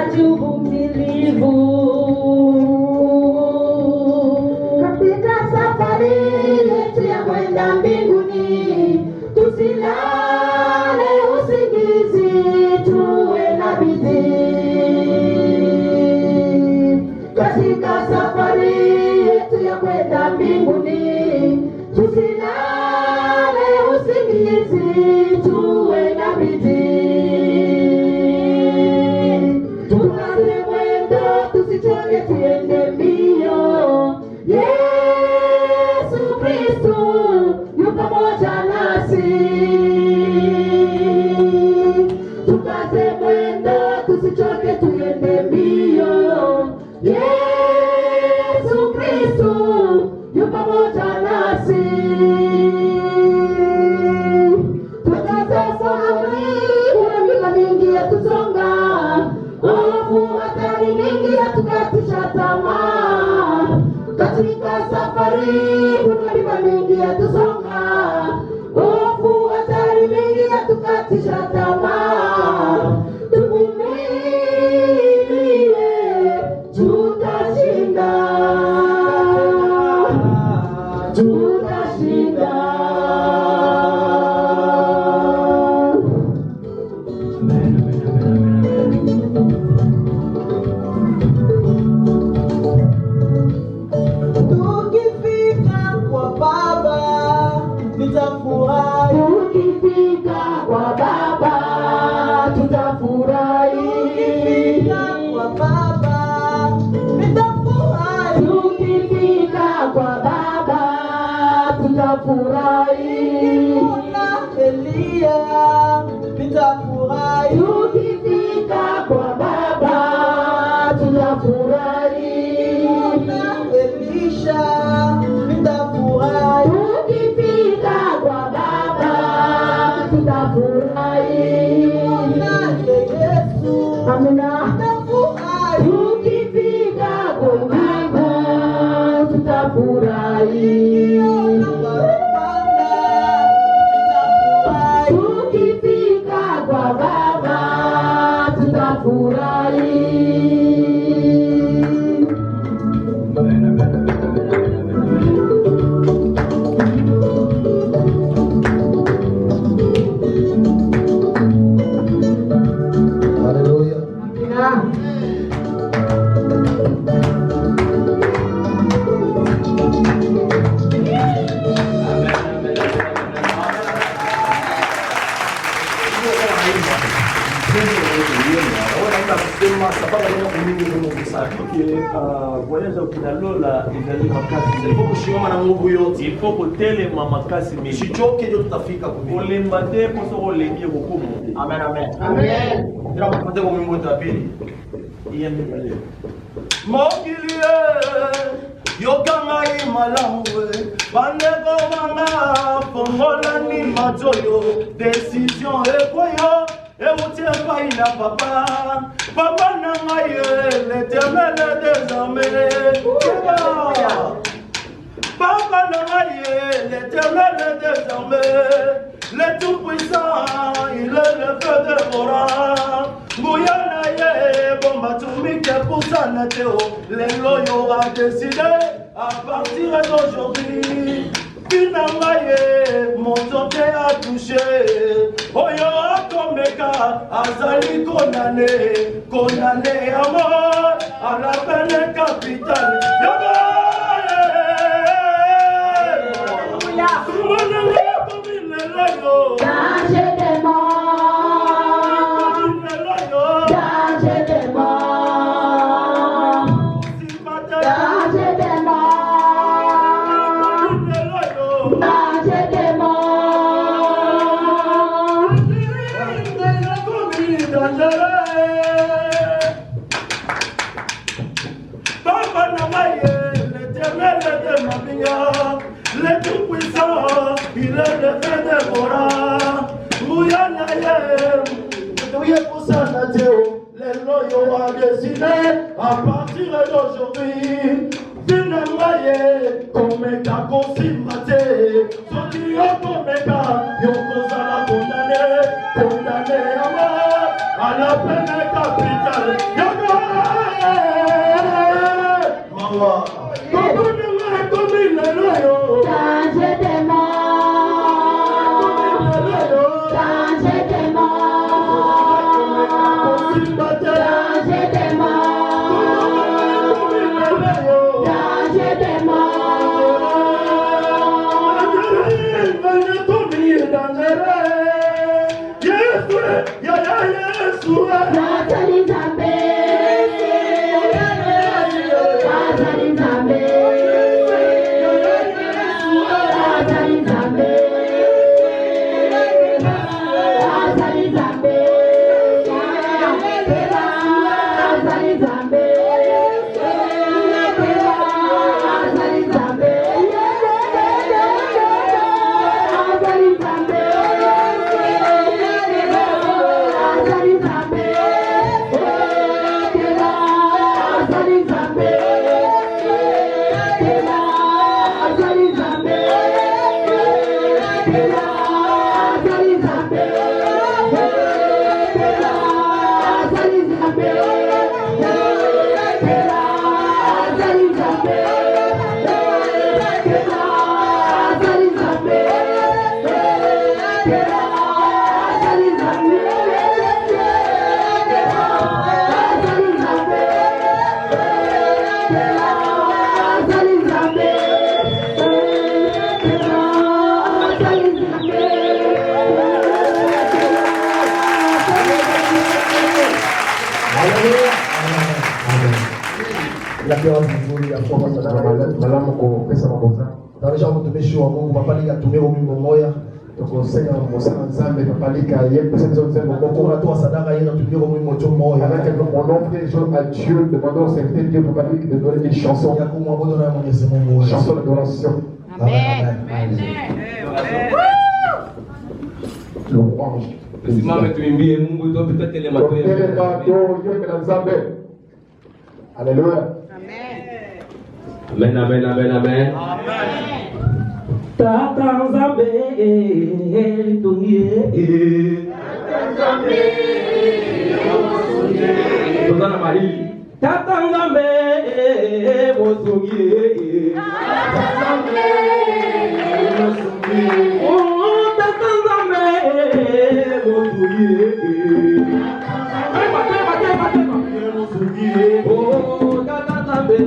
tunahitaji uvumilivu katika safari yetu ya kwenda mbinguni. Tusilale usingizi, tuwe na bidii katika safari yetu ya kwenda mbinguni. Tusilale usingizi, tuwe na bidii. Tukaze mwendo, tusichoke, tuende mbio. Yesu Kristo yu pamoja nasi. Tukaze mwendo, tusichoke, tuende mbio. Yesu Kristo yu pamoja nasi. Tukaze safari, kuna miaka mingi yatusonga, hofu hatari mingi yatukatisha tamaa. Katika safari kuna miaka mingi yatusonga, hofu hatari mingi yatukatisha tamaa. Tuvumilie, tutashinda, tutashinda. Tukifika kwa Baba tutafurahi. Tukifika kwa Baba tutafurahi. Tukifika kwa Baba tutafurahi. Tukifika kwa Baba tutafurahi. Kuna Elia tutafurahi. Tukifika kwa Baba tutafurahi. Kuna Elisha tutafurahi. Tukifika kwa Baba tutafurahi. Kuna Yesu Amina. tutafurahi. Tukifika kwa Baba tutafurahi. Tukifika kwa Baba tutafurahi. Haleluya. Amina. voyage okinalola ezali makasi il faut koshimama na ngubu yo il faut kotelema makasi mingi Usichoke ndio tutafika kule. kolemba te mpo soko olembi ekokumu. Amen, amen. Amen. Ndio kupata kwa Mungu wetu wa pili. mokili yokangai malamu bandeko banga fongolani matoyo décision ekoyo ewuti epai na papa na ngai l'éternel désormais papa na ngai l'éternel désormais le tout puissant il est le feu dévorant nguya na ye bomba tumike pusana teo lelo yo a décidé à partir d'aujourd'hui Pinangaye, mon santé a touché. Oyo akomeka, azali condamné à mort, à la peine capitale. Danger des morts, danger des morts, danger des morts, danger des Papa Namaye, l'éternel de ma vie, le tout-puissant, il est le fait dévorant. Mouyanaye, douye pour ça, les loyaux a décidé à partir d'aujourd'hui. Pinamaye, komeka kosimate, soki yo komeka, yo kozala condamné à mort, à la peine capitale. Tarisha mtumishi wa Mungu papalika tumie umimo moya tukosenya mosana nzambe papalika yembe senzo nzambe moko natoa sadaka yena tumie umimo cho moya avec mon offre et jour à Dieu demandons au serviteur Dieu papalika de donner une chanson ya kumwabudu na Mwenyezi Mungu chanson d'adoration. Amen. Le ange simame tuimbie Mungu ndio tutatele matendo nzambe. Alléluia. Amen, amen, amen, amen. Tata Nzambe tungie. Tozana mahili. Tata Nzambe bosungie. Oh Tata Nzambe bosungie. Oh Tata Nzambe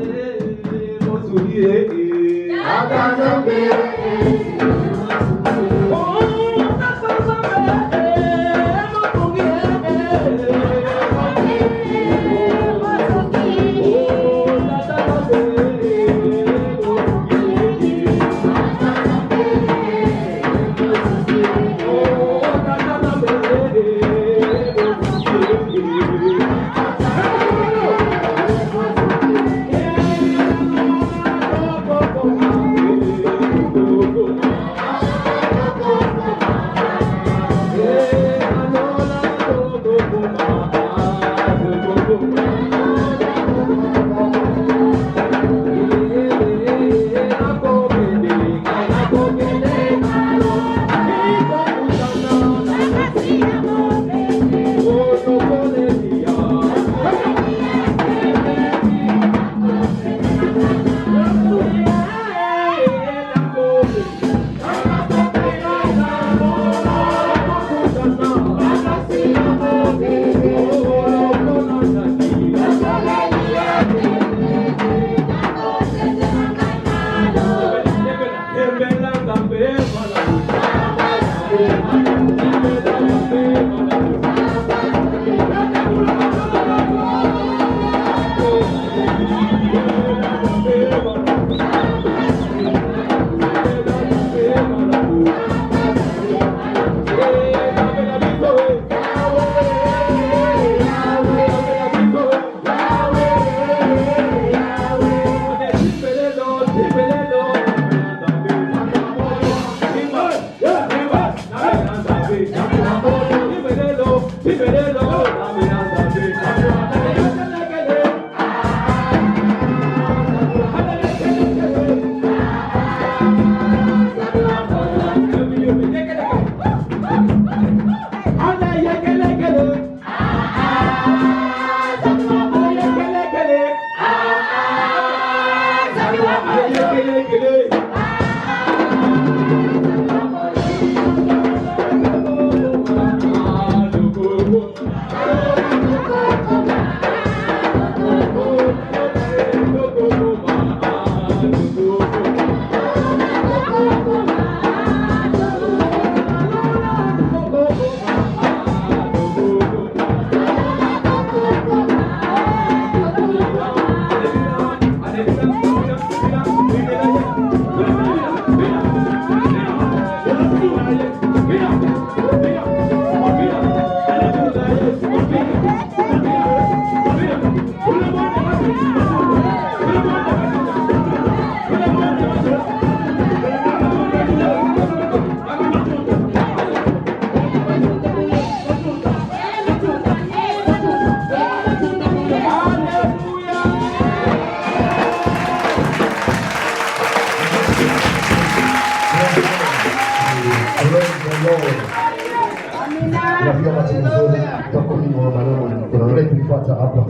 tunafika wakati mzuri tutakuwa ni maneno kuna ile kufuata hapa.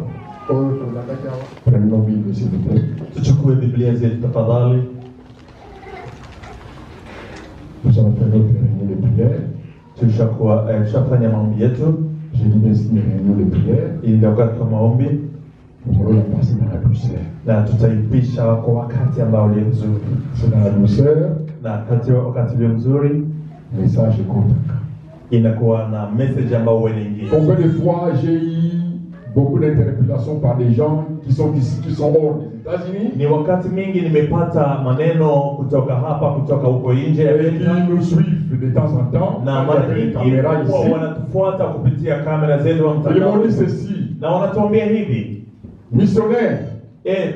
Kwa hiyo tunataka prenons Bible s'il vous plaît. Tuchukue Biblia zetu tafadhali. Nous allons faire notre réunion de prière. Tushafanya maombi yetu. Je dis bien c'est une réunion de prière. Hii ndio wakati wa maombi Nous allons la passer dans la douceur. na tutaipisha kwa wakati ambao ni mzuri. C'est dans la douceur, Na wakati ule mzuri message contact. inakuwa na message ambao wewe nyingine. Combien de fois j'ai eu beaucoup d'interpellations par des gens qui sont ici, qui sont hors des États-Unis, Ni wakati mingi nimepata maneno kutoka hapa kutoka huko nje ya et qui Amerika, nous suivent de temps en temps, na quand mara il y a des nyingi caméras huwa ici. wanatufuata kupitia kamera zetu wa Ils mtandao m'ont dit ceci, na wanatuambia hivi, missionnaire,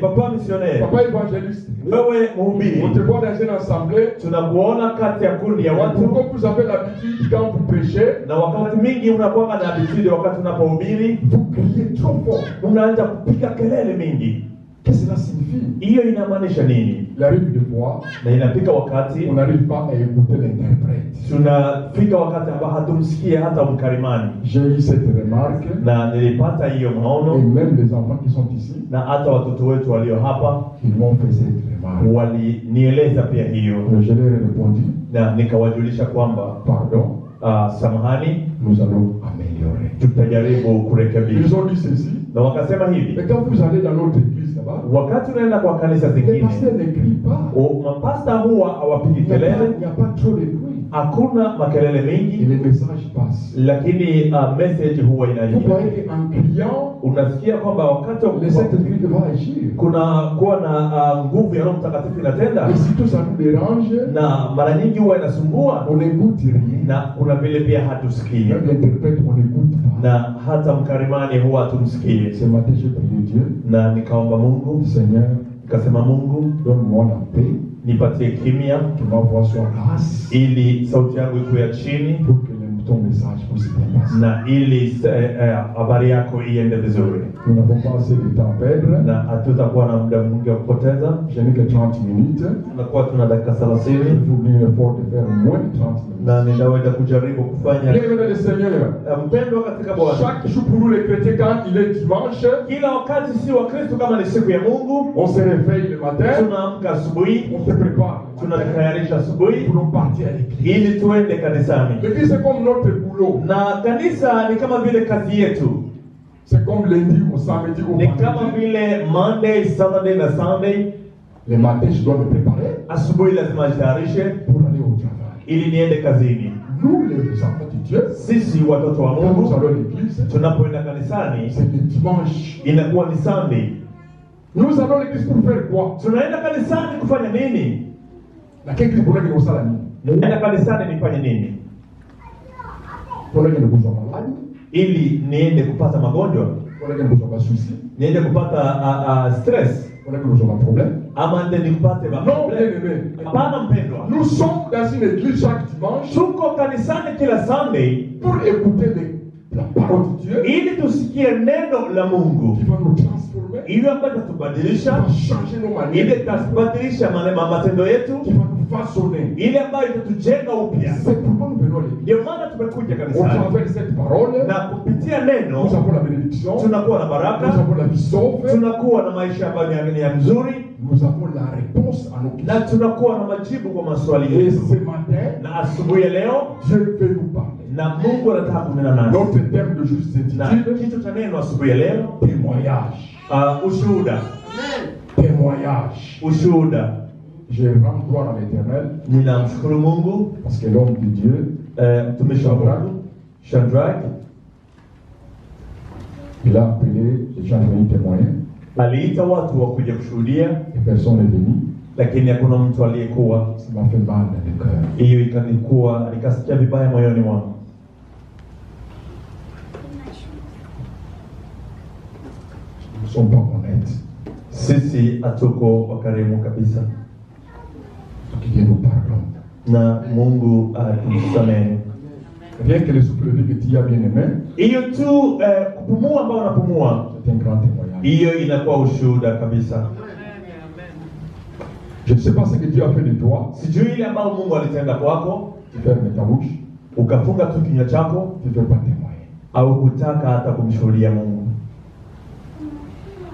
papa missionnaire, papa évangéliste, wewe on mhubiri, te voit dans une assemblée, tunakuona kati ya kundi ya watu, pourquoi vous avez l'habitude quand vous prêchez, na wakati mingi unakuwa na habitude wakati unapohubiri vous criez trop fort. unaanza kupiga kelele mingi. Qu'est-ce que cela signifie? Hiyo inamaanisha nini? Il arrive des fois, Na inafika wakati on n'arrive pas à écouter l'interprète. tunafika wakati ambao hatumsikie hata mkarimani, J'ai eu cette remarque, na nilipata hiyo et maono, même les enfants qui sont ici, na hata watoto wetu walio hapa ils m'ont fait cette remarque. walinieleza pia hiyo, Je leur ai répondu, na nikawajulisha kwamba pardon, samahani, nous allons améliorer. tutajaribu kurekebisha. Ils ont dit ceci, Na wakasema hivi, mais quand vous allez dans notre église là-bas, wakati unaenda kwa kanisa les zingine, pasteurs ne crient pas. mapasta huwa hawapigi Il n'y a kelele, pas trop de bruit. hakuna makelele Et mingi, les messages passent. lakini message huwa Vous inaingia. voyez qu'en criant, Unasikia kwamba wakati le Saint-Esprit va agir. kuna kuwa na nguvu ya Roho Mtakatifu inatenda, Et si tout ça nous dérange, na mara nyingi huwa inasumbua, on n'écoute rien. na kuna vile pia hatusikii, Même l'interprète, on n'écoute pas. na hata mkarimani huwa hatumsikii. Ce matin, j'ai prié Dieu, Na nikaomba Mungu, Seigneur, nikasema Mungu, donne-moi la paix, nipatie kimya que ma voix soit basse, ili sauti yangu ikuwe ya chini, pour que ton message puisse bien passer. na ili habari yako iende vizuri, Nous n'avons pas assez de temps à perdre. na hatutakuwa na muda mwingi wa kupoteza. Je n'ai que 30 minutes. Tunakuwa tuna dakika Il 30, faut bien l'effort de faire moins de 30 minutes. na ninaweza kujaribu kufanya. Bien-aimés le Seigneur, Mpendwa katika Bwana, chaque jour pour nous les chrétiens, quand il est dimanche, kila wakati si wa Kristo kama ni siku ya Mungu, on se réveille le matin, tunaamka asubuhi, on se prépare tunajitayarisha asubuhi pour partir à l'église. ili tuende kanisani. L'église c'est comme notre boulot. Na kanisa ni kama vile kazi yetu, C'est comme lundi au samedi au ni kama vendredi. vile Monday, Saturday na Sunday. Le matin, je dois me préparer Asubuhi lazima jitayarishe pour aller au travail. ili niende kazini. Nous, les enfants de Dieu, Sisi watoto wa quand nous Mungu allons à l'église, tunapoenda kanisani c'est le dimanche. inakuwa ni Sunday. Nous allons à l'église pour faire quoi? Tunaenda kanisani kufanya nini? La église pour laquelle nous sommes là. Naenda kanisani nifanye nini? Pour laquelle nous sommes malades, Ili niende kupata magonjwa, pour laquelle nous sommes soucis, niende kupata stress, pour laquelle nous sommes problème. ama ndio nipate Non, maproblem? bien-aimés. Hapana mpendwa, Nous sommes dans une église chaque dimanche tuko kanisani kila Sunday pour écouter la parole de Dieu ili tusikie neno la Mungu, qui va nous transformer, ili ambayo qui itatubadilisha, va changer nos ili manières, itabadilisha matendo yetu, qui va nous façonner. ili ambayo itatujenga upya. C'est pourquoi nous venons à l'église. Ndio maana tumekuja Au kanisani, travers de cette parole, na kupitia neno nous avons la bénédiction, tunakuwa na nous baraka, avons la vie sauve, tunakuwa na maisha ambayo ni ya mzuri, nous avons la réponse à nos na questions. tunakuwa na majibu kwa maswali Et yetu. ce matin, Na asubuhi ya leo, Dieu veut nous parler. na Mungu anataka kunena nasi, Notre thème de juste na s'intitule kichwa cha neno asubuhi ya leo, témoignage. ushuhuda. Témoignage. Ushuhuda. Je rends gloire à l'Éternel Ninamshukuru Mungu, parce que l'homme de Dieu, mtumishi wa Mungu Shadrach il a appelé les gens à venir témoigner aliita watu wa kuja kushuhudia, et personne n'est venu. lakini hakuna mtu aliyekuwa. Ça m'a fait mal dans le cœur. Hiyo ikanikuwa, nikasikia vibaya moyoni mwangu. Nous ne sommes pas honnêtes. Sisi hatuko wakarimu kabisa, Que Dieu nous pardonne. na Mungu atusamehe. Rien que le souffle de vie que tu as bien aimé, Hiyo tu kupumua ambao unapumua, c'est un grand témoignage. hiyo inakuwa ushuhuda kabisa. Je ne sais pas ce que Dieu a fait de toi. Sijui ile ambayo Mungu alitenda kwako, Tu fermes ta bouche. ukafunga tu kinywa chako, tu ne veux pas témoigner. au kutaka hata kumshuhudia Mungu.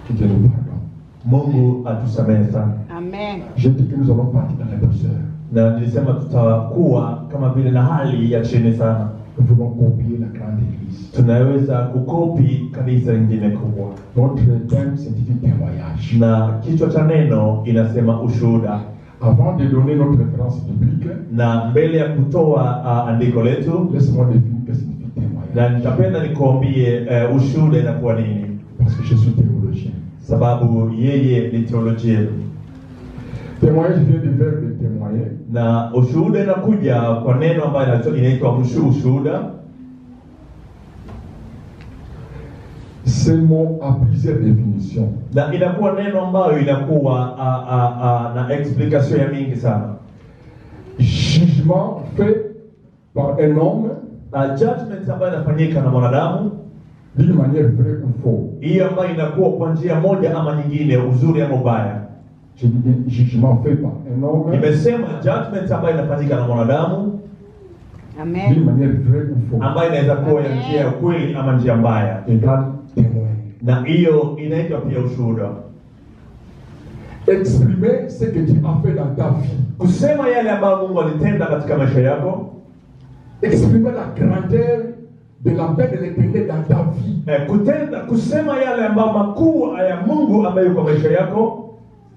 Que Dieu nous pardonne. Mungu atusamehe sana. Amen. Je dis que nous allons partir dans la douceur. Na nilisema tutakuwa kama vile na hali ya chini sana. Nous voulons copier la grande église. Tunaweza kukopi kanisa lingine kubwa. Notre thème s'intitule témoignage. Na kichwa cha neno inasema ushuhuda. Avant de donner notre référence biblique, Na mbele ya kutoa andiko letu, laisse-moi définir ce que signifie témoignage. na nitapenda nikuambie ushuhuda inakuwa nini, Parce que je suis théologien. sababu yeye ni teolojia. Témoignage vient du verbe témoigner. Na ushuhuda inakuja kwa neno ambayo inaitwa ushuhuda. Ce mot a plusieurs définitions. Na inakuwa neno ambayo inakuwa na explication ya mingi sana. Jugement fait par un homme Judgment ambayo inafanyika na mwanadamu, d'une manière vraie ou faux. hiyo ambayo inakuwa kwa njia moja ama nyingine, uzuri ama ubaya. Je dis bien jugement fait par un homme Nimesema judgment ambayo inafanyika na mwanadamu, Amen. d'une manière vraie ou faux. ambayo inaweza kuwa ya njia ya kweli ama njia mbaya, Égale témoin. na hiyo inaitwa pia ushuhuda. Exprimer ce que Dieu a fait dans ta vie. Kusema yale ambayo Mungu alitenda katika maisha yako, Exprimer la grandeur de la paix de l'éternel dans ta vie. kusema yale ambayo makuu ya Mungu ambayo kwa maisha yako,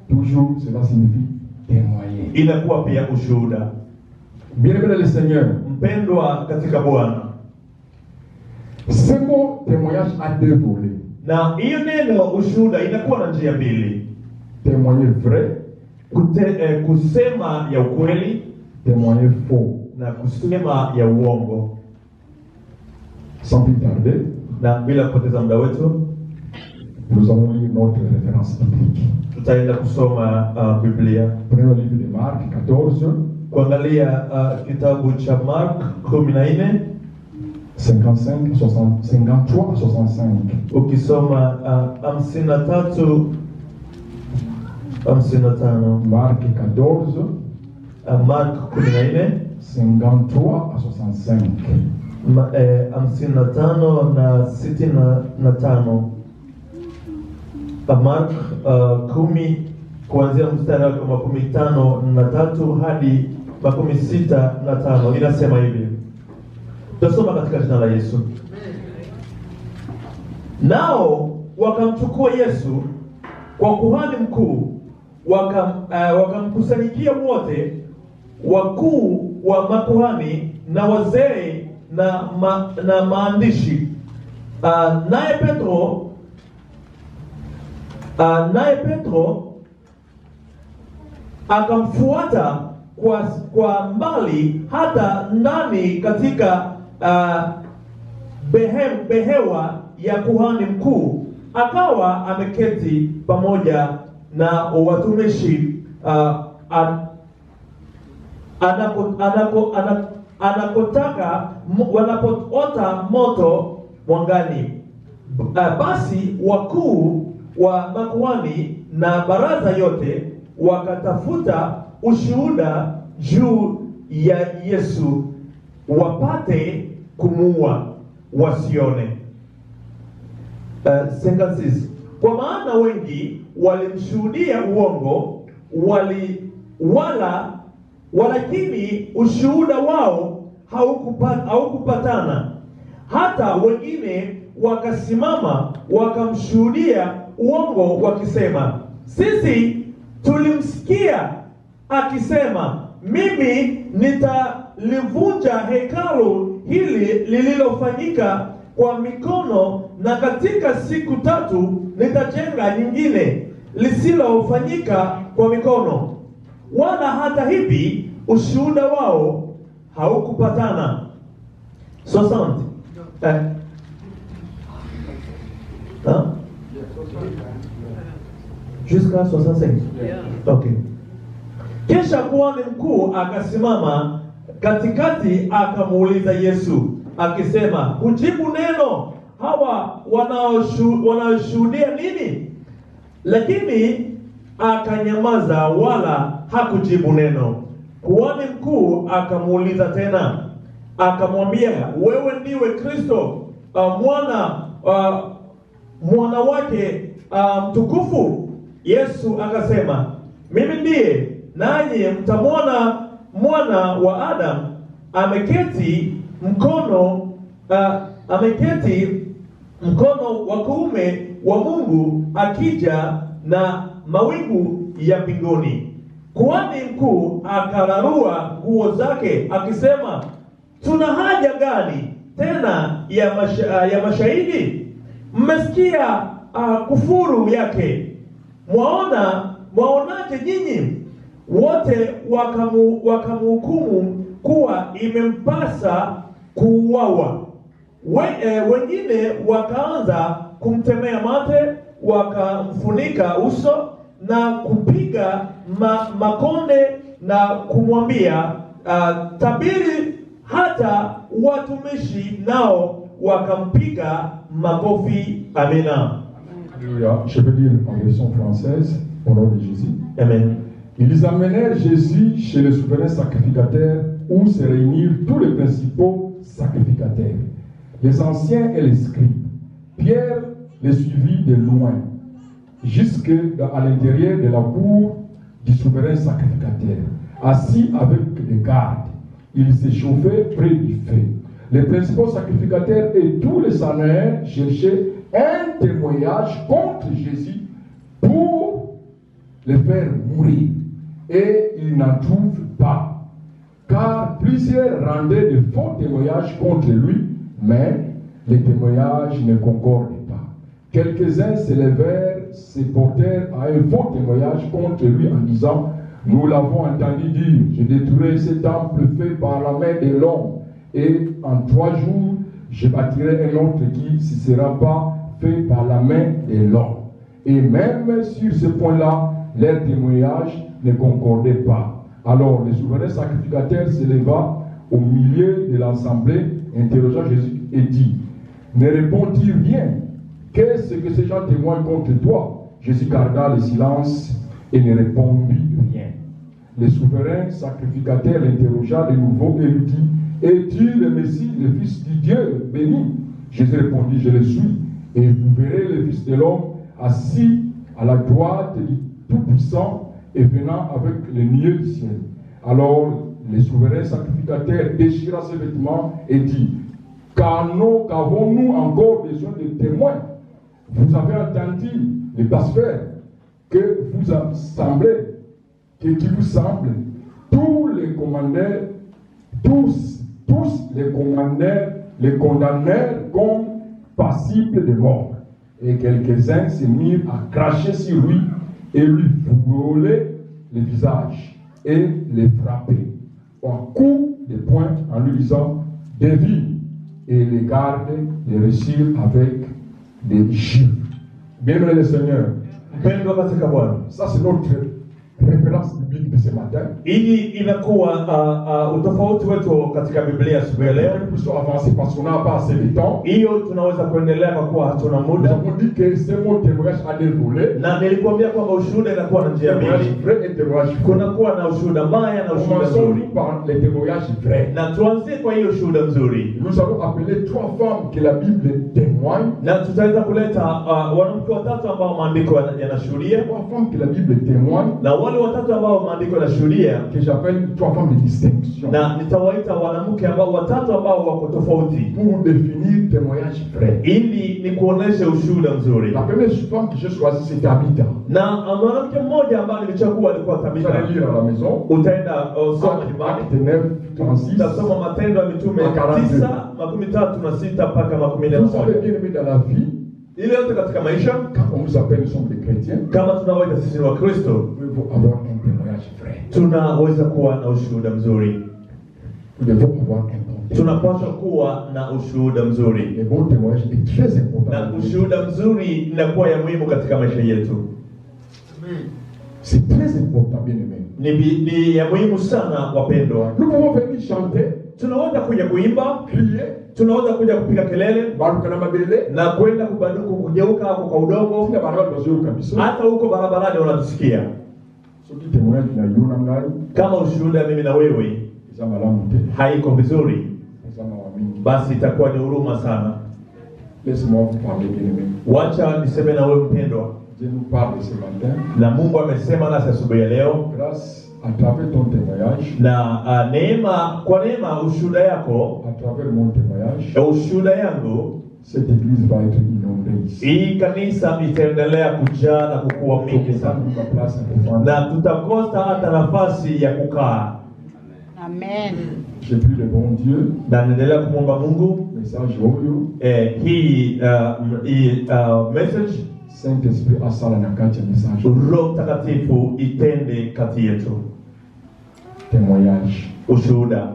Toujours, cela signifie témoigner. inakuwa pia ushuhuda. Bien-aimé dans le Seigneur, Mpendwa katika Bwana, ce mot témoignage a deux volets. na hiyo neno ushuhuda inakuwa na njia mbili. Témoigner vrai, Kusema ya ukweli témoigner faux. na kusema ya uongo. Sans plus tarder, Na bila kupoteza muda wetu, nous allons lire notre référence biblique. tutaenda kusoma Biblia. Prenons le livre de Marc 14, Kuangalia kitabu cha Mark 14, 53 à 65. ukisoma 53 55. Marc 14, Mark 14 53 à 65. 55 na 65. Mark 10 kuanzia mstari wa 53 hadi 65 inasema hivi. Tutasoma katika jina la Yesu. Nao wakamchukua Yesu kwa kuhani mkuu, wakamkusanyikia wote, wakuu wa makuhani na wazee na maandishi. Naye Petro akamfuata kwa mbali hata ndani katika behewa ya kuhani mkuu, akawa ameketi pamoja na watumishi wanapoota moto mwangani. Basi wakuu wa makuhani na baraza yote wakatafuta ushuhuda juu ya Yesu wapate kumuua, wasione. Kwa maana wengi walimshuhudia uongo, walakini ushuhuda wao haukupatana. Hata wengine wakasimama wakamshuhudia uongo wakisema, sisi tulimsikia akisema, mimi nitalivunja hekalu hili lililofanyika kwa mikono, na katika siku 3 nitajenga nyingine lisilofanyika kwa mikono. Wala hata hivi ushuhuda wao haukupatana. 60. Jusqu'à 65. Okay. Kisha kuhani mkuu akasimama katikati akamuuliza Yesu akisema, hujibu neno, hawa wanaoshuhudia nini? Lakini akanyamaza wala hakujibu neno. Kuhani mkuu akamuuliza tena akamwambia, wewe ndiwe Kristo, mwana wake mtukufu. Yesu akasema, mimi ndiye, nanyi mtamwona Mwana wa Adamu ameketi mkono wa kuume wa Mungu, akija na mawingu ya mbinguni. Kuhani mkuu akararua nguo zake akisema, tuna haja gani tena ya mashahidi? Mmesikia kufuru yake. Mwaonaje nyinyi? Wote wakamhukumu kuwa imempasa kuuawa. Wengine wakaanza kumtemea mate, wakamfunika uso na kupiga makonde na kumwambia, tabiri. Hata watumishi nao wakampiga makofi. Amina. Alléluia. Je vais lire en version française au nom de Jésus. Amen. Ils amenèrent Jésus chez le souverain sacrificateur où se réunirent tous les principaux sacrificateurs, les anciens et les scribes. Pierre les suivit de loin, jusque à l'intérieur de la cour du souverain sacrificateur. Assis avec les gardes, il s'échauffait près du feu. Les principaux sacrificateurs et tous les Sanéens cherchaient un témoignage contre Jésus pour le faire mourir. Et ils n'en trouvent pas, car plusieurs rendaient de faux témoignages contre lui, mais les témoignages ne concordaient pas. Quelques-uns se levèrent, se portèrent à un faux témoignage contre lui en disant, nous l'avons entendu dire, je détruirai ce temple fait par la main de l'homme, et en 3 jours, je bâtirai un autre qui ne sera pas fait par la main de l'homme. Et même sur ce point-là, leur témoignage ne concordait pas. Alors le souverain sacrificateur se leva au milieu de l'assemblée, interrogea Jésus et dit, ne répondit rien. Qu'est-ce que ces gens témoignent contre toi? Jésus garda le silence et ne répondit rien. Le souverain sacrificateur l'interrogea de nouveau et lui dit, es-tu le Messie, le Fils du Dieu béni? Jésus répondit, je le suis. Et vous verrez le Fils de l'homme assis à la droite du Tout-Puissant et venant avec les nuées du ciel. Alors le souverain sacrificateur déchira ses vêtements et dit, qu'avons-nous encore besoin de témoins? Vous avez entendu les blasphèmes qui vous semblent, tous les commandeurs les condamnèrent comme passibles de mort. Et quelques-uns se mirent à cracher sur lui et lui frôler le visage et les frapper en coup de poing en lui disant, dévie. Et les gardes les réussirent avec des gifles. Bien-aimé le Seigneur, ça c'est notre référence biblique de ce matin. Hii inakuwa utofauti wetu katika Biblia asubuhi ya leo. Nous sommes avancés parce qu'on n'a pas assez de temps. Hiyo tunaweza kuendelea kwa kuwa hatuna Nous muda. avons dit que ce mot témoignage a des volets. Na nilikwambia kwamba ushuhuda inakuwa na njia Témoignage mbili. vrai et témoignage faux. Kuna kuwa na ushuhuda mbaya na ushuhuda Commençons mzuri. par les témoignages vrais. Na tuanzie kwa hiyo ushuhuda mzuri. Nous allons appeler 3 femmes que la Bible témoigne. Na tutaweza kuleta wanawake watatu ambao maandiko yanashuhudia. 3 femmes que la Bible témoigne. Na wale watatu ambao maandiko yanashuhudia, Que j'appelle 3 femmes de distinction. na nitawaita wanawake ambao watatu ambao wako tofauti Pour définir témoignage vrai. ili ni kuonesha ushuhuda mzuri. La première femme que j'ai choisie, c'est Tabitha. Na mwanamke mmoja ambaye nilichagua alikuwa Vous Tabitha. allez lire à la maison. Utaenda soma nyumbani. Acte 9, 36. Utasoma Matendo ya Mitume 9:36 mpaka Vous savez 41. bien aimé dans la vie, Ile yote katika maisha, quand on nous appelle, nous sommes des chrétiens, kama tunawaita sisi ni Wakristo, nous devons avoir un témoignage vrai. tunaweza kuwa na ushuhuda mzuri. Nous devons avoir un bon témoignage. Tunapaswa kuwa na ushuhuda mzuri. Le bon témoignage est très important. Na ushuhuda mzuri inakuwa ya muhimu katika maisha yetu. C'est très important, bien aimé. Ni ya muhimu sana wapendwa. Nous pouvons venir chanter, Tunaweza kuja kuimba, crier, tunaweza kuja kupiga kelele barukana mabele, na kwenda kubaduku kugeuka hapo kwa udongo. tina barabara bazoyo kabisa. Hata huko barabarani wanatusikia. Soki témoignage na yona ngai, Kama ushuhuda mimi na wewe eza malamu te. haiko vizuri. basi itakuwa ni huruma sana. Laisse-moi vous parler, bien-aimé. Wacha niseme na wewe mpendwa, Dieu nous parle ce matin. na Mungu amesema nasi asubuhi ya leo, Grâce à travers ton témoignage, na kwa neema ushuhuda yako, à travers mon témoignage, ushuhuda yangu, cette église va être inondée ici. hii kanisa itaendelea kujaa na kukua mingi sana, na tutakosa hata nafasi ya kukaa. Amen. J'ai pris le bon Dieu, Na naendelea kumwomba Mungu message audio, hii message, Saint-Esprit asala na kati ya message, Roho Mtakatifu itende kati yetu. témoignage. Ushuhuda.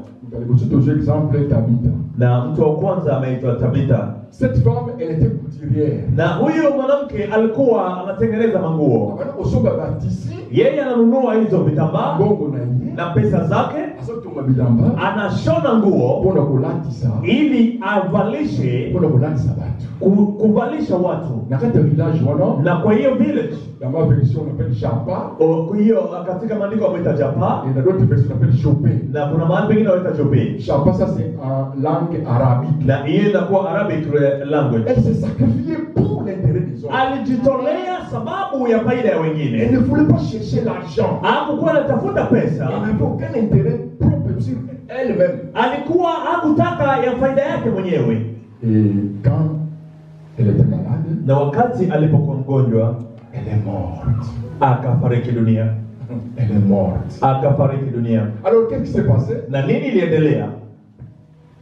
C'est toujours exemple Tabitha. Na mtu wa kwanza ameitwa Tabitha. Cette femme, elle était couturière. Na huyo mwanamke alikuwa anatengeneza manguo. Abana osoba batisi, Yeye ananunua hizo vitambaa bongo na yeye, na pesa zake, asotoma bilamba, anashona nguo pona kulatisa, ili avalishe, pona kulatisa batu. kuvalisha watu. Na kati ya village wana, Na kwa hiyo village, dans ma version on appelle chapa, kwa hiyo katika maandiko wameita Japa, et dans d'autres versions on appelle chopé. na kuna mahali pengine wameita Jope. Chapa, ça c'est en langue arabique. Na hiyo inakuwa Arabic language. Elle s'est sacrifiée pour l'intérêt des autres. Alijitolea sababu ya faida ya Elle wengine. ne voulait pas chercher l'argent. Hakukuwa anatafuta pesa. Elle n'avait aucun intérêt propre sur elle-même. Alikuwa hakutaka ya faida yake mwenyewe. Et quand elle était malade, Na wakati alipokuwa mgonjwa, elle est morte. akafariki dunia. Elle est morte. Akafariki dunia. Alors qu'est-ce qui s'est passé? Na nini iliendelea?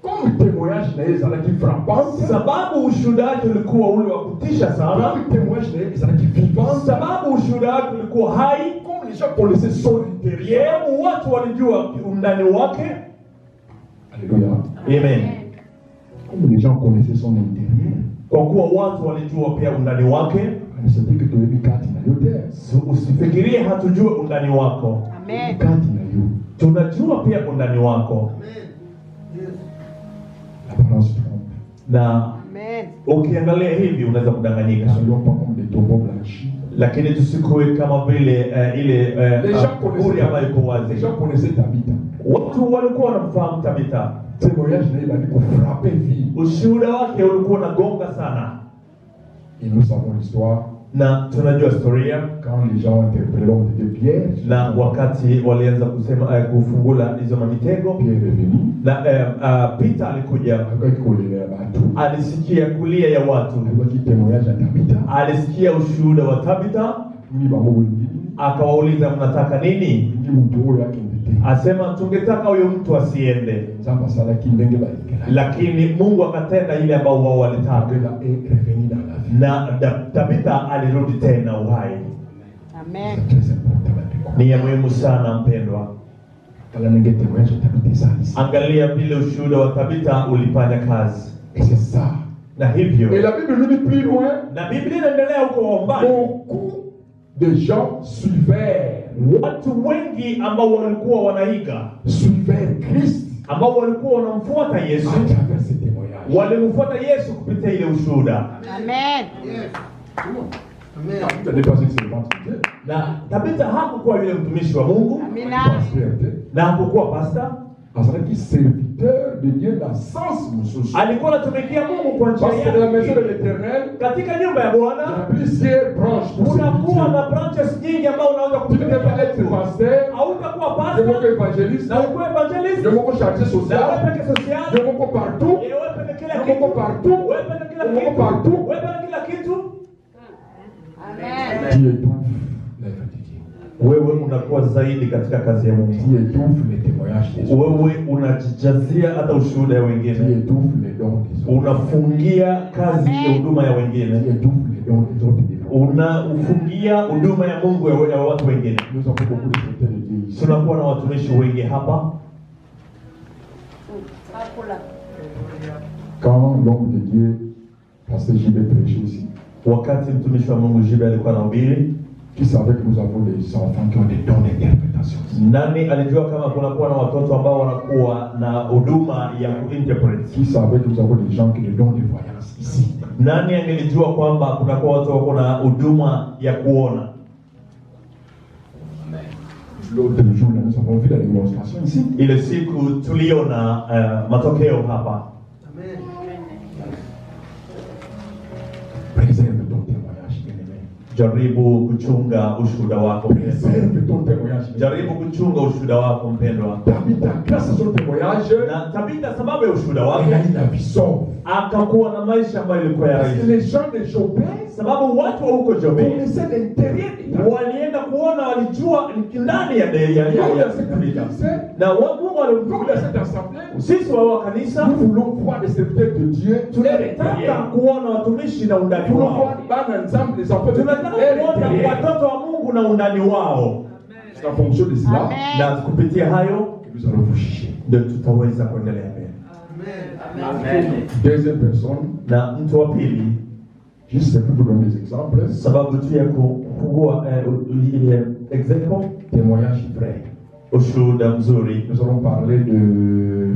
Comme le témoignage qui frappant, Sababu ushuhuda wake ulikuwa ule wa kutisha sana. comme le témoignage qui vivant, Sababu ushuhuda wake ulikuwa hai. comme les gens connaissaient son intérieur. Yeye watu walijua undani wake. Alléluia. Amen. Comme les gens connaissaient son intérieur, Kwa kuwa watu walijua pia undani wake. on se dit que tu es Mikati na yote. Usifikirie hatujue undani wako. Amen. Mikati na yo. Tunajua pia undani wako. L'apparence trompe. Na Amen. ukiangalia hivi unaweza Ne kudanganyika. soyons pas comme des tombeaux blanchis. Lakini tusikuwe kama vile ile Les gens kaburi ambayo iko connaissaient, les wazi. gens connaissaient Tabitha. Watu walikuwa wanamfahamu Tabitha. Témoignage na il a dit qu'on frappait vie. Ushuhuda wake ulikuwa unagonga sana. Et nous savons l'histoire. Na tunajua historia. Quand les gens interpellaient l'homme de Dieu, Pierre, Na wakati walianza kusema kufungula hizo mitego, Pierre est venu. na Peter alikuja, Alikuwa akikolelea watu. alisikia kulia ya watu, Alikuwa kitémoignage ya Tabitha. alisikia ushuhuda wa Tabitha, Ni bamogo wengine. akawauliza mnataka nini? Ni mtu huyo yake mbete. Asema tungetaka huyo mtu asiende, Nzamba sala kimbenge balikela. lakini Mungu akatenda ile ambao wao walitaka, Tabitha est revenu dans la vie. na Tabitha alirudi tena uhai. Amen. C'est très important la vie. Ni ya muhimu sana mpendwa. Kala nenge témoignage ya Tabitha salisi. Angalia vile ushuhuda wa Tabitha ulifanya kazi, Et c'est ça. na hivyo Et la Bible nous dit plus loin, na Biblia inaendelea huko mbali, beaucoup de gens suivaient watu wengi ambao walikuwa wanaiga, Christ ambao walikuwa wanamfuata Yesu, à travers ces témoignages. walimfuata Yesu kupitia ile ushuhuda. Amen. Tabitha n'est pas une servante de Dieu. Na Tabitha hakukuwa yule mtumishi wa Mungu, Amina. Pasteur, na hakukuwa pasta, qui serviteur de Dieu dans le sens mususu. alikuwa anatumikia Mungu kwa njia Parce que dans la maison de yake. l'Éternel, Katika nyumba ya il y Bwana a plusieurs branches pour kunakuwa servir. na branches nyingi ambao unaweza Tu ne peux pas kutumikia être Mungu. pasteur, Hautakuwa je pasta veux évangéliste, na ukuwe evangelist je veux chargé na social, wewe peke social, je veux partout, wewe peke kila je kitu, veux partout, wewe peke kila je veux kitu, partout. wewe peke kila kitu. Amen. Tu étouffes l'œuvre de Dieu. Wewe unakuwa zaidi katika kazi ya Mungu. Tu étouffes les témoignages des autres. Wewe unajijazia hata ushuhuda wa Tu wengine, étouffes les dons des autres. unafungia kazi ya huduma ya Tu wengine, étouffes les dons des autres. unafungia huduma ya Mungu ya watu wengine. Nous avons beaucoup de serviteurs de Dieu ici. Tunakuwa na watumishi wengi hapa. Quand l'homme de Dieu, pasteur JB prêchait ici, Wakati mtumishi wa Mungu Jibe alikuwa anahubiri, qui savait que nous avons des enfants qui ont des dons d'interprétation. nani alijua kama kunakuwa na watoto ambao wanakuwa na huduma ya kuinterpret? Qui savait que nous avons des gens qui ont des dons de voyance ici. Nani angelijua kwamba kunakuwa watu wako na huduma ya kuona? L'autre jour, nous nous avons vu la démonstration ici. Ile siku tuliona matokeo hapa. Préserve ton témoignage, bien-aimé. Jaribu kuchunga ushuhuda wako. Préserve ton témoignage. Jaribu kuchunga ushuhuda wako mpendwa. Tabitha, grâce à son témoignage, Na Tabitha sababu ya ushuhuda il wake a eu la vie sauve. akakuwa na maisha ambayo ilikuwa ya Parce que rahisi. les gens de Jobbé Sababu watu wa huko Jobe connaissaient l'intérieur de walienda kuona, walijua ndani ya Tabitha. Na Mungu Nous, alimkuta dans cette assemblée, sisi wa kanisa nous voulons voir des serviteurs de Dieu. tunataka kuona watumishi na undani Nous voulons wao. voir bana ensemble les enfants de Tunataka kuona Dieu. watoto wa Mungu na undani wao, C'est en fonction de cela Amen. na kupitia hayo que nous allons vous juger. ndio tutaweza kuendelea mbele. Deuxième personne, Na mtu wa pili, juste pour vous donner des exemples, sababu tu ya kufungua ile example, témoignage vrai. ushuhuda mzuri, Nous allons parler de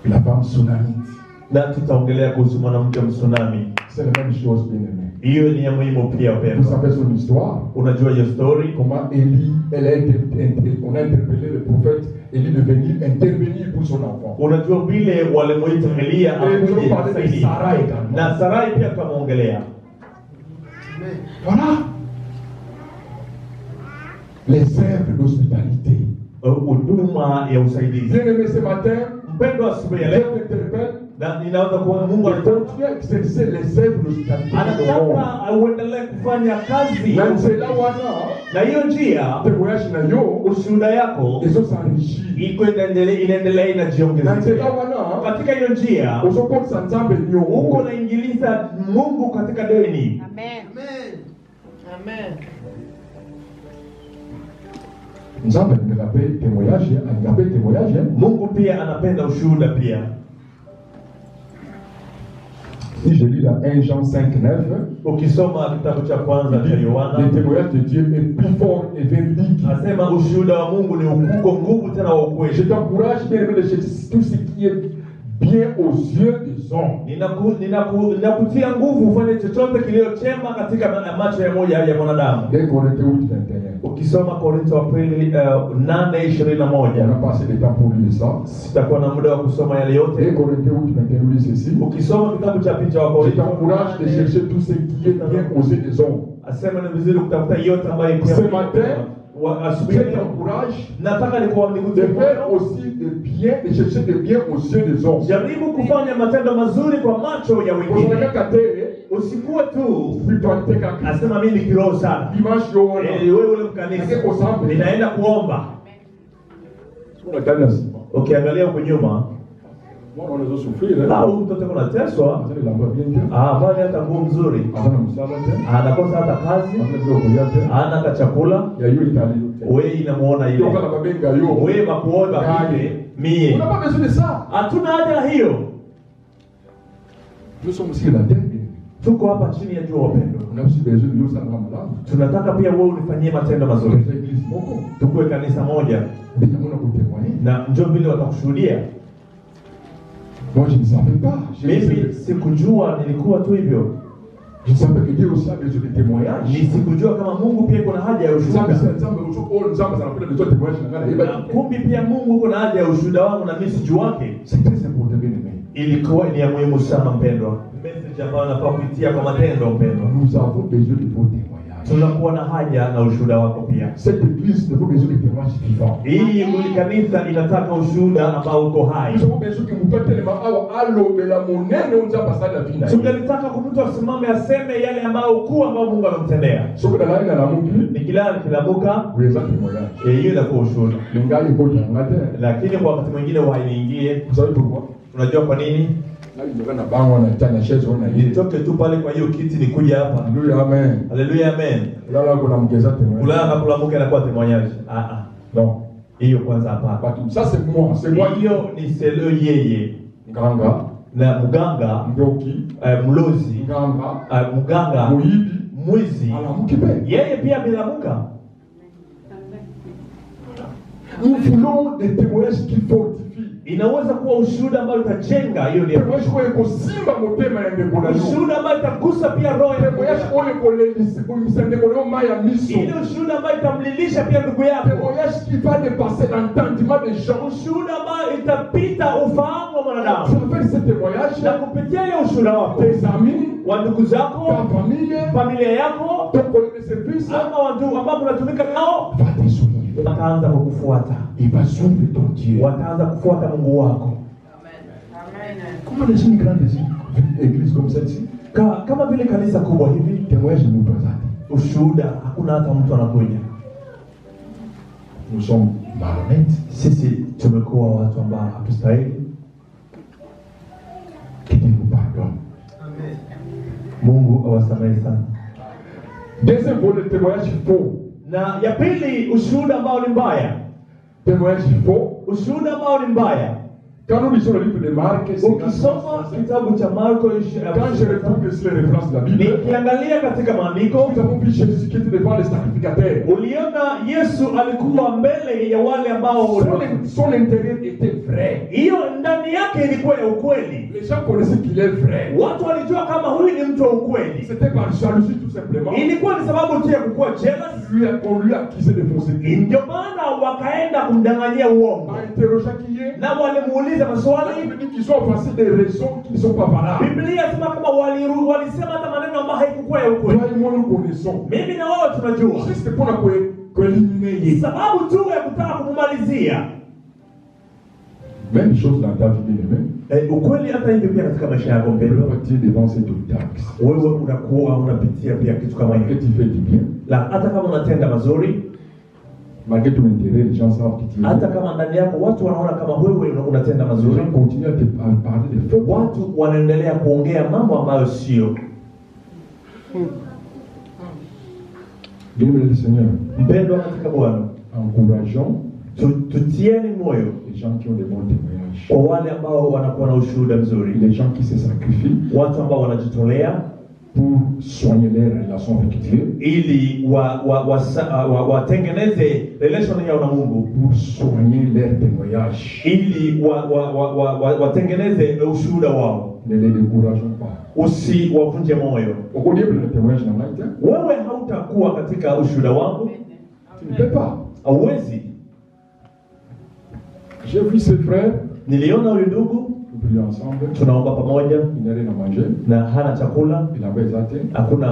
la femme tsunamite. na tutaongelea kuhusu mwanamke mtsunami. C'est la même chose, bien aimé. Hiyo ni ya muhimu pia Vous wapendwa. savez son histoire. Unajua hiyo story, Comment Élie, on a interpellé le prophète Élie de venir intervenir pour son enfant. unajua vile walimuita Elia Et nous akuje allons parler de kusaidia, Sarah également. na Sarai pia tutamwongelea. Voilà. Les œuvres d'hospitalité. Huduma ya usaidizi. Bien aimé, ce matin, Mpendwa, asubuhi ya je leo, t'interpelle na ninaweza kuwa Mungu de anataka continuer à exercer les œuvres d'hospitalité. anataka uendelee kufanya kazi, Na nzela wana, na hiyo njia témoignage na yo, ushuhuda yako ils ont s'enrichir. iko inaendelea Na inajiongezea. nzela wana, Katika hiyo njia usokosa nzambe nyo. uko naingiliza Mungu katika deni. Amen. Nzambe angape témoignage. Mungu pia anapenda ushuhuda pia. Si je lis là 1 Jean 5:9, Ukisoma kitabu cha kwanza cha le Yohana, témoignage de Dieu est plus fort et véridique. asema ushuhuda wa Mungu ni uko nguvu tena wa Je ukweli. t'encourage bien aimé de chercher tout ce qui est bien aux yeux des hommes. Ninakutia nguvu ufanye chochote kilio chema katika macho ya moja ya mwanadamu. 2 Corinthiens 8:21. Ukisoma Korintho wa pili 8:21, On a passé le temps pour lire ça. sitakuwa na muda wa kusoma yale 2 yote. Corinthiens 8:21 nous dit ceci. Ukisoma kitabu cha picha wa Je Korintho, t'encourage de chercher tout ce qui est bien aux yeux des hommes. asema ni vizuri kutafuta yote ambayo iko Ce matin, asubuhi je ya leo. t'encourage Nataka de nikuambie faire aussi de bien, de chercher de bien aux yeux des hommes. jaribu kufanya matendo mazuri kwa macho ya Pour wengine. regarder, Usikuwe tu spiritualité kaka. asema mimi ni kiroho sana. Dimanche yo wana. Wewe ule mkanisa ninaenda kuomba. On a gagné ça. Ukiangalia huko nyuma, Moi on a souffrir. au mtoto kunateswa, Azali lamba bien. mali hata nguo mzuri, Azana msala tena. anakosa hata kazi, Azana ndio kuyate. hana hata chakula. Ya hiyo Italie. Wewe inamuona ile, Toka na babenga yo. wewe bakuoga kile On mie, n'a pas besoin de ça. hatuna haja ya hiyo. Nous sommes sur la terre. Tuko hapa chini ya jua wapendwa, On a aussi besoin de nous ça dans la tunataka pia wewe unifanyie matendo mazuri. l'église moko. Tukue kanisa moja, Ndio mwana kutemwani. na njoo vile watakushuhudia. Moi je ne savais pas. Mimi sikujua, nilikuwa tu hivyo. Je savais que Dieu aussi a besoin de témoignages. Nisikujua kama Mungu pia kuna haja ya Nzambe ushuhuda. nzambe ucho nzambe anapenda besoin de témoignages na ngana. Na kumbi pia Mungu kuna haja ya ushuhuda wangu na mimi sijui wake. C'est très important bien aimé. Ilikuwa ni ya muhimu sana mpendwa. Message ambayo nafaa kuitia kwa matendo mpendwa. Nous avons besoin de vos témoignages. Tunakuwa na haja na ushuhuda wako pia. Cette église ne veut besoin de témoignages vivants. Hii kanisa inataka ushuhuda ambao uko hai. Nous avons besoin que vous faites les mains à l'eau de la monnaie nous avons passé la vie. Tungetaka kumtu asimame aseme yale ambayo ukuu ambao Mungu amemtendea. Soko na lani na mungu. Nikilala kilamuka, Vous êtes témoignage. hiyo inakuwa ushuhuda. Lingali kota ngate. Lakini kwa wakati mwingine wainiingie. Vous savez pourquoi? Unajua kwa nini? Là il y a na bango na tana chaise on a dit. Nitoke tu pale kwa hiyo kiti nikuja hapa. Alléluia amen. Haleluya, amen. Là kuna mgeza témoignage. Kulala na kulamuka inakuwa temoignage. Non. Hiyo kwanza hapa. Ça c'est moi. Hiyo ni selo yeye. Nganga, Na mganga, ndoki, mlozi, nganga, mganga, muibi, mwizi. alamukipe. Yeye pia amelamuka. Nous voulons des témoignages qui fortifient. Inaweza kuwa ushuhuda ambao utajenga hiyo ni témoignage oyo ekosimba motema ya ndeko na yo, ushuhuda ambao itagusa pia roho ya ndugu témoignage yako. oyo ekolelisa ndeko na yo mai ya miso, Ile ushuhuda ambao itamlilisha pia ndugu yako. témoignage qui va dépasser l'entendement des gens. Ushuhuda ambao itapita ufahamu wa À mwanadamu. travers ce témoignage, Na kupitia ile ushuhuda wako, tes amis, wa ndugu ta zako, famille, familia yako, ton collègue de service ama watu ambao unatumika nao va te suivre. wataanza kukufuata. Il va suivre ton Dieu. Wataanza kufuata Mungu wako. Comment dans une grande église comme celle-ci, Kama vile kanisa kubwa hivi, témoignage ne nous présente. ushuhuda hakuna hata mtu anakuja. Nous sommes malhonnêtes. Sisi tumekuwa watu ambao hatustahili. Que Dieu nous pardonne. Mungu awasamehe sana. Deuxième volet, témoignage faux. Na ya pili, ushuhuda ambao ni mbaya. Témoignage faux. Ushuhuda ambao ni mbaya. Quand nous lisons le livre de Marc, Ukisoma kitabu cha Marko quand je retrouve sur les références de la Bible, nikiangalia katika maandiko, nous avons vu Jésus qui était devant les sacrificateurs. uliona Yesu alikuwa mbele ya wale ambao Son intérieur était vrai. hiyo ndani yake ilikuwa ya ukweli. Les gens connaissaient qu'il est vrai. Watu walijua kama huyu ni mtu wa ukweli. C'était par jalousie tout simplement. Ilikuwa ni sababu tu ya kukuwa jealous. On lui a accusé de fausseté. Ndio maana wakaenda kumdanganyia uongo En interrogeant qui est, na walimuuliza la maswali. Bible dit qu'ils ont avancé des raisons qui ne sont pas valables. Biblia inasema kama walisema hata maneno ambayo haikuwa ya ukweli. Toi et moi nous connaissons. Mimi na wewe tunajua. Juste pour éliminer. Sababu tu ya kutaka kumalizia. Même chose dans ta vie, bien-aimé. Ukweli hata hivyo pia katika maisha yako Tu peux mpendwa. partir devant cette taxe. Wewe unakuwa unapitia pia kitu kama Que hiyo. tu fais du bien. La hata kama unatenda mazuri, Malgré ton intérêt, les gens savent que tu es hata bien. kama ndani yako watu wanaona kama wewe unatenda Les mazuri, gens continuent à parler de faux. watu wanaendelea kuongea mambo ambayo sio. Bien-aimé le Seigneur, Mpendwa katika Bwana, encourageons tutieni moyo les gens qui ont des bons témoignages. kwa wale ambao wanakuwa na ushuhuda mzuri, Les gens qui se sacrifient watu ambao wanajitolea pour soigner leurs relations avec Dieu, ili watengeneze relation yao na Mungu, pour soigner leurs témoignages. ili watengeneze ushuhuda wao. Ne les décourageons pas. Usiwavunje moyo. Au cours le témoignage dans la vie, Wewe hautakuwa katika ushuhuda wangu, tu ne peux pas. hauwezi. J'ai vu ses frères, Niliona huyu ndugu, nous prions ensemble, tunaomba pamoja il n'a rien à manger, na hana chakula, il avait zaté. hakuna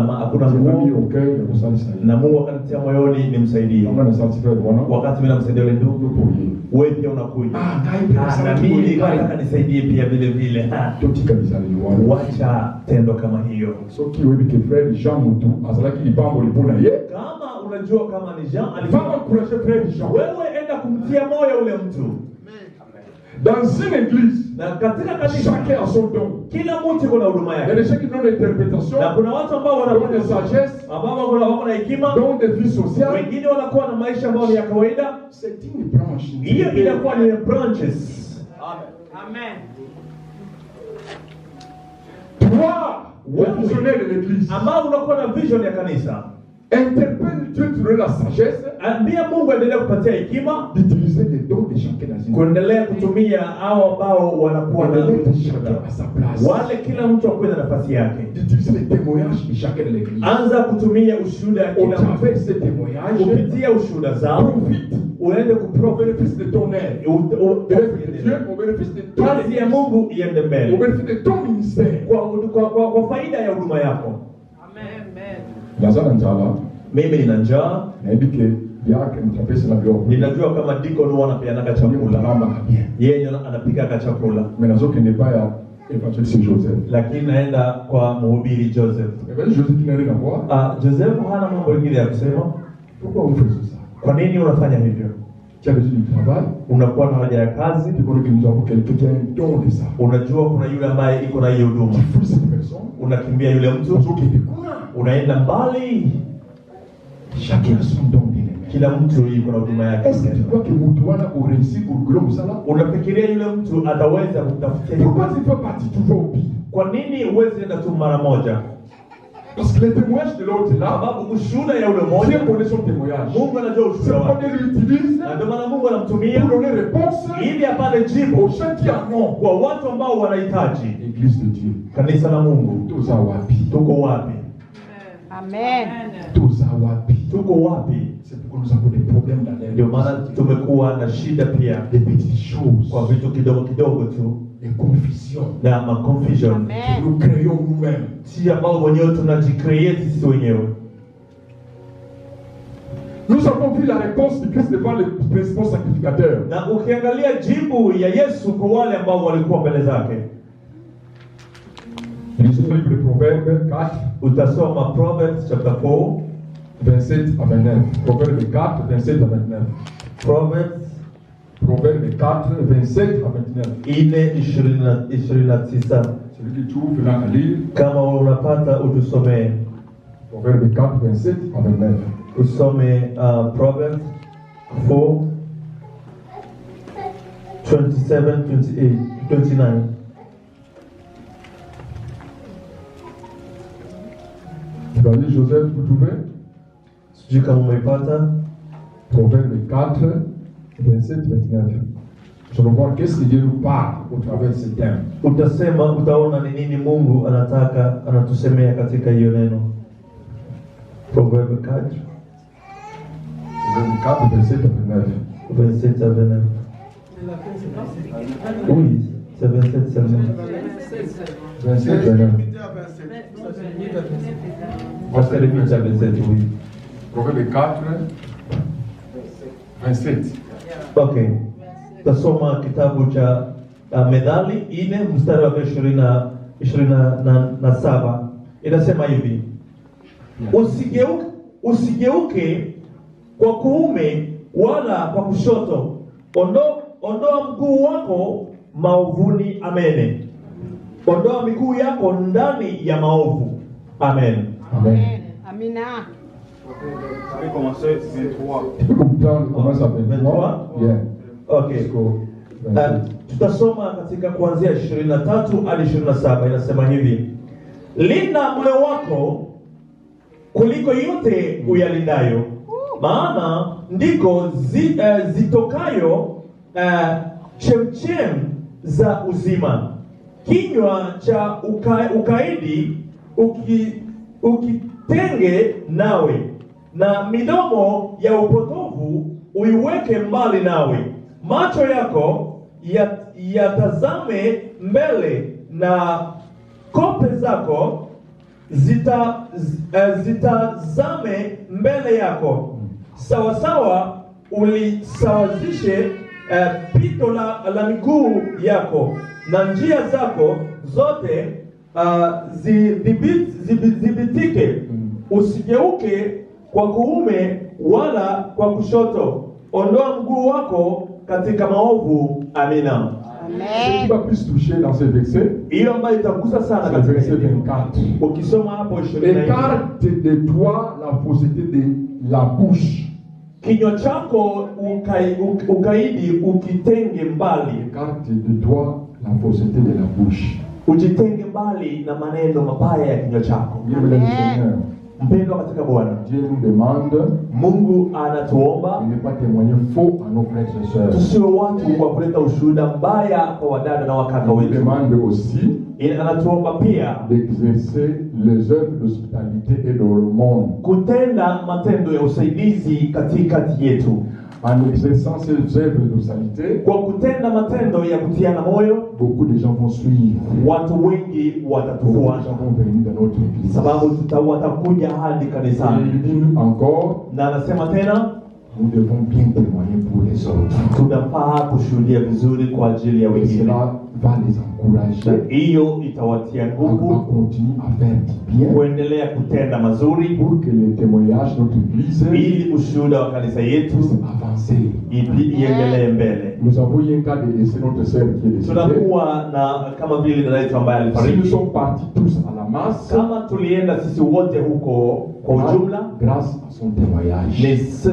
J'ai mis nguo, au cœur de vous saluer. na Mungu akanitia moyoni nimsaidie. On a senti frère voilà. Wakati mimi namsaidia yule ndugu, Nous prions. wewe pia unakuja. Ah, ngai Na mimi nataka nisaidie pia vile vile. Toti kabisa ni wale. Wacha tendo kama hiyo. Soki wewe que frère Jean Moutou, azalaki libambo lipona ye. Kama unajua kama ni Jean Va alifanya, encourager frère Jean. wewe enda kumtia moyo ule mtu. Dans une église, Na katika kanisa chacun a son don. kila mtu yuko na huduma Il y a yake. des gens qui donnent l'interprétation, Na kuna watu ambao donnent wanakuwa de sagesse, ambao wako na hekima, donnent de vie sociale. wengine wanakuwa na maisha ambayo ni ya kawaida. C'est une branche. Hiyo inakuwa ni branches. Toi, le visionnaire de l'église, Ambao unakuwa na vision ya kanisa. interpelle Dieu de donner la sagesse Ambia Mungu aendelee kupatia hekima, d'utiliser les dons de chacun dans une kuendelea kutumia hao ambao wanakuwa na de mettre chacun à sa place. wale, kila mtu akuwe na nafasi yake. D'utiliser les témoignages de chacun de l'église. Anza kutumia ushuhuda ya Au kila mtu. travers ces témoignages, Kupitia ushuhuda zao profite uende au kuprofit, bénéfice de ton aide, au bénéfice de Dieu, au bénéfice de ton kazi ya église, Mungu iende au mbele bénéfice de ton ministère. kwa faida ya huduma yako. Lazara Njala, Mimi nina njaa, nayebi ke yake mtapesa na bio. ninajua kama Deacon huwa anapeanaga Chakula chakula, mama bien. yeye anapikaga chakula, Mais nazoke n'est pas ya évangéliste Joseph. lakini naenda kwa mhubiri Joseph. Évangéliste Joseph qui n'a rien à voir. Joseph hana mambo mengine ya kusema. Pourquoi vous faites ça? Kwa nini unafanya hivyo? Tu as besoin du travail. Unakuwa na haja ya kazi, Tu connais que nous avons quelqu'un qui a un don de ça. unajua kuna yule ambaye iko na hiyo huduma, Tu fous cette personne. unakimbia yule mtu, Nazoke n'est quoi? unaenda mbali. Chacun a son don bien aimé. Kila mtu yuko na huduma yake. Est-ce que tu crois que Moutouana a réussi pour que l'homme soit là? Unafikiria yule mtu ataweza kutafutia hiyo? Pourquoi tu ne peux pas partir toujours au pire? Kwa nini huwezi enda tu mara moja? Parce que les témoignages de l'autre là, sababu ushuhuda ya ule Dieu mmoja connaît son témoignage. Mungu anajua C'est ushuhuda pourquoi wake, Dieu l'utilise na ndio maana Mungu anamtumia pour donner réponse ili apate aux jibu gens qui en ont. kwa watu ambao wanahitaji. Église de Dieu. Kanisa la Mungu, Tous à Wapi. tuko wapi? Amen. Tous à Wapi. Tuko wapi? C'est pourquoi nous avons des problèmes dans les Ndio maana tumekuwa na shida pia des petites choses, kwa vitu kidogo kidogo tu des confusions na ma confusion, que Amen. nous créons nous-mêmes. si ambao wenyewe tunajicreate sisi wenyewe. Nous avons vu la réponse de Christ devant les principaux sacrificateurs. Na ukiangalia jibu ya Yesu kwa wale ambao walikuwa mbele zake, Lisons le livre de Proverbes 4, utasoma Proverbs chapter 4, 27 à 29. Proverbes 4, 27 à 29. Proverbs Proverbes 4, 27 à 29. 4:29. Celui qui trouve là à lire. Kama unapata utusomee, Proverbes 4, 27 à 29. usome Proverbs 4, 27, 28, 29. Tu vas lire Joseph, vous trouvez? Sijui kama umeipata. Proverbes 4, 27, 29. Nous allons voir qu'est-ce que Dieu nous parle au travers de ce thème. Utasema, utaona ni nini Mungu anatusemea katika hiyo neno. Proverbs 4, Proverbes 4, 27 à 29. 27 à 29. Oui, c'est 27 seulement. 27, 29. Verset 8 à 27, oui. Proverbes 4, 27. Okay. Tasoma kitabu cha Methali 4 mstari wa 27. Inasema hivi: Usigeuke kwa kuume wala kwa kushoto. Ondoa mguu wako maovuni. Amene. Ondoa miguu yako ndani ya maovu. Amen. Amen. Amina. J'ai commencé 23. Tu peux comprendre comment ça fait 23? Yeah. Okay. Jusqu'au 27. Tutasoma katika kuanzia 23 hadi 27. Inasema hivi: Linda moyo wako kuliko yote uyalindayo, maana ndiko zitokayo chemchem za uzima. Kinywa cha ukaidi ukitenge nawe, na midomo ya upotovu uiweke mbali nawe. Macho yako yatazame mbele, na kope zako zitazame mbele yako. Sawasawa ulisawazishe pito la miguu yako, na njia zako zote zidhibitike. Usigeuke kwa kuume wala kwa kushoto. Ondoa mguu wako katika maovu. Amina. Ce qui Amen. va plus toucher dans ce verset, Hiyo ambayo itagusa sana c'est le katika verset hili. 24. Ukisoma hapo 24, Écarte de toi la fausseté de la bouche. kinywa chako ukaidi ukitenge mbali. Écarte de toi la fausseté de la bouche. Ujitenge mbali na maneno mabaya ya kinywa chako. Bien-aimé du Seigneur, Mpendwa katika Bwana, Dieu nous demande Mungu de anatuomba ne pas témoigner faux à nos frères et sœurs. tusiwe watu wa kuleta ushuhuda mbaya kwa wadada na wakaka Il nous wetu. demande aussi Anatuomba pia d'exercer les œuvres d'hospitalité et dans le monde. kutenda matendo ya usaidizi katikati yetu. En exerçant ces œuvres d'hospitalité, Kwa kutenda matendo ya kutiana moyo, beaucoup de gens vont suivre. watu wengi Beaucoup de watatufuata, gens vont venir dans notre église. sababu watakuja hadi Et kanisani. il dit encore, Na anasema tena, nous devons bien témoigner pour les autres. tunafaa kushuhudia vizuri kwa ajili ya Et wengine, cela va les encourager na hiyo itawatia à nguvu continuer à faire du bien kuendelea kutenda mazuri, pour que le témoignage de notre église ili ushuhuda wa kanisa yetu puisse avancer. iendelee mbele. Nous avons eu un cas de décès, notre sœur qui est décédée. Tunakuwa na kama vile dada yetu ambaye Si nous alifariki, sommes partis tous à la masse, kama tulienda sisi wote huko kwa ujumla, grâce à son témoignage.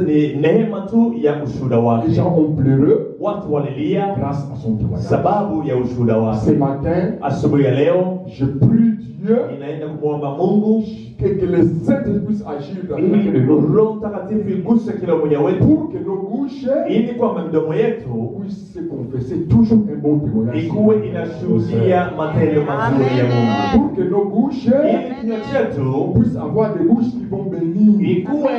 ni neema tu ya ushuhuda Les wake. gens ont pleuré, watu walilia grâce à son témoignage. sababu ya ushuhuda Ce wake. matin, Asubuhi ya leo je prie Dieu inaenda kumwomba Mungu que le Saint-Esprit puisse agir dans chacun de ili nous Roho Mtakatifu iguse kila mmoja wetu, pour que nos bouches ili kwamba midomo yetu puissent confesser toujours un bon témoignage. ikuwe inashuhudia matendo mazuri ya Mungu, Pour que nos bouches ili kinywa chetu puissent avoir des bouches qui vont bénir. ikuwe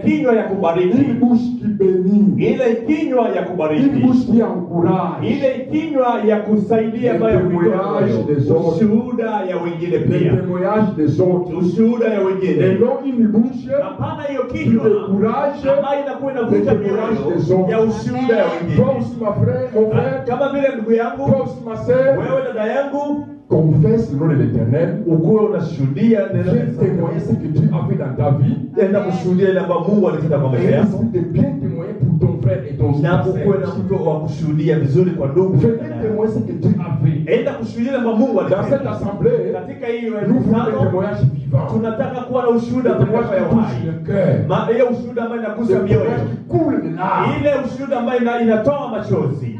kinywa ya Une kubariki, bouche qui bénit. ile kinywa ya Une kubariki, bouche qui encourage. ile kinywa ya kusaidia ambayo Témoignage des autres. ushuhuda ya wengine Le pia, témoignage des autres. ushuhuda ya Et wengine. non une bouche Hapana hiyo qui kinywa décourage. ambayo inakuwa inavuta mioyo ya ushuhuda ya Toi wengine. aussi, ma frère, mon frère, Kama vile ndugu yangu, toi aussi, ma sœur, wewe dada yangu, confesse le nom de l'Éternel. ukuwe unashuhudia neno Viens témoigner ce que Dieu a fait dans ta vie. enda kushuhudia ile ambayo Mungu alitenda kwa maisha Et yako, de bien témoigner pour ton frère et ton na soeur. ukuwe na mtu wa kushuhudia vizuri kwa ndugu. Venez témoigner ce que Dieu a fait. Enda kushuhudia ile ambayo Mungu Dans cette alitenda. assemblée, Katika hiyo nous voulons des mkutano témoignages vivants. tunataka kuwa na ushuhuda Des témoignages ya qui touchent uhai. le cœur. Hiyo ushuhuda ambayo Des inagusa mioyo, témoignages qui coulent de larmes. ile ushuhuda ambayo inatoa machozi.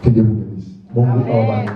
Que Dieu vous bénisse. Mungu awabariki.